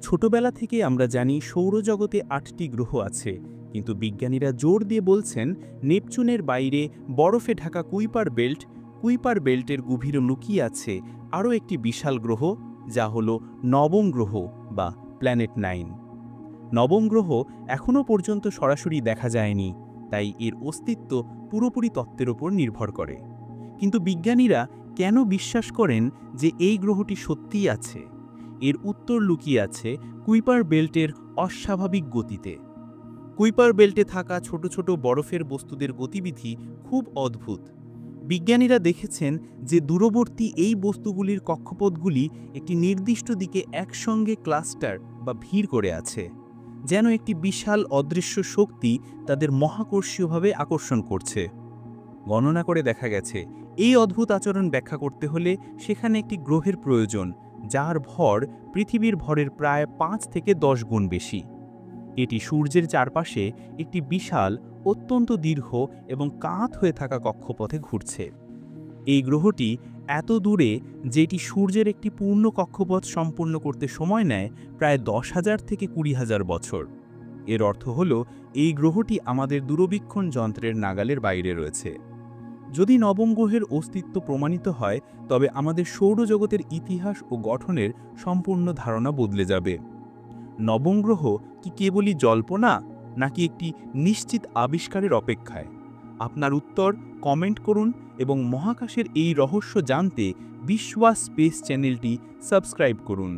ছোটবেলা থেকে আমরা জানি সৌরজগতে ৮টি গ্রহ আছে, কিন্তু বিজ্ঞানীরা জোর দিয়ে বলছেন নেপচুনের বাইরে বরফে ঢাকা কুইপার বেল্টের গভীরে লুকিয়ে আছে আরও একটি বিশাল গ্রহ, যা হল নবম গ্রহ বা প্ল্যানেট 9। নবম গ্রহ এখনও পর্যন্ত সরাসরি দেখা যায়নি, তাই এর অস্তিত্ব পুরোপুরি তত্ত্বের ওপর নির্ভর করে। কিন্তু বিজ্ঞানীরা কেন বিশ্বাস করেন যে এই গ্রহটি সত্যিই আছে? এর উত্তর লুকিয়ে আছে কুইপার বেল্টের অস্বাভাবিক গতিতে। কুইপার বেল্টে থাকা ছোট ছোট বরফের বস্তুদের গতিবিধি খুব অদ্ভুত। বিজ্ঞানীরা দেখেছেন যে দূরবর্তী এই বস্তুগুলির কক্ষপথগুলি একটি নির্দিষ্ট দিকে একসঙ্গে ক্লাস্টার বা ভিড় করে আছে, যেন একটি বিশাল অদৃশ্য শক্তি তাদের মহাকর্ষীয়ভাবে আকর্ষণ করছে। গণনা করে দেখা গেছে এই অদ্ভুত আচরণ ব্যাখ্যা করতে হলে সেখানে একটি গ্রহের প্রয়োজন, যার ভর পৃথিবীর ভরের প্রায় ৫ থেকে ১০ গুণ বেশি। এটি সূর্যের চারপাশে একটি বিশাল, অত্যন্ত দীর্ঘ এবং কাত হয়ে থাকা কক্ষপথে ঘুরছে। এই গ্রহটি এত দূরে যে এটি সূর্যের একটি পূর্ণ কক্ষপথ সম্পূর্ণ করতে সময় নেয় প্রায় ১০,০০০ থেকে ২০,০০০ বছর। এর অর্থ হল এই গ্রহটি আমাদের দূরবীক্ষণ যন্ত্রের নাগালের বাইরে রয়েছে। যদি নবম গ্রহের অস্তিত্ব প্রমাণিত হয়, তবে আমাদের সৌরজগতের ইতিহাস ও গঠনের সম্পূর্ণ ধারণা বদলে যাবে। নবম গ্রহ কি কেবলই জল্পনা, নাকি একটি নিশ্চিত আবিষ্কারের অপেক্ষায়? আপনার উত্তর কমেন্ট করুন এবং মহাকাশের এই রহস্য জানতে বিশ্বাস স্পেস চ্যানেলটি সাবস্ক্রাইব করুন।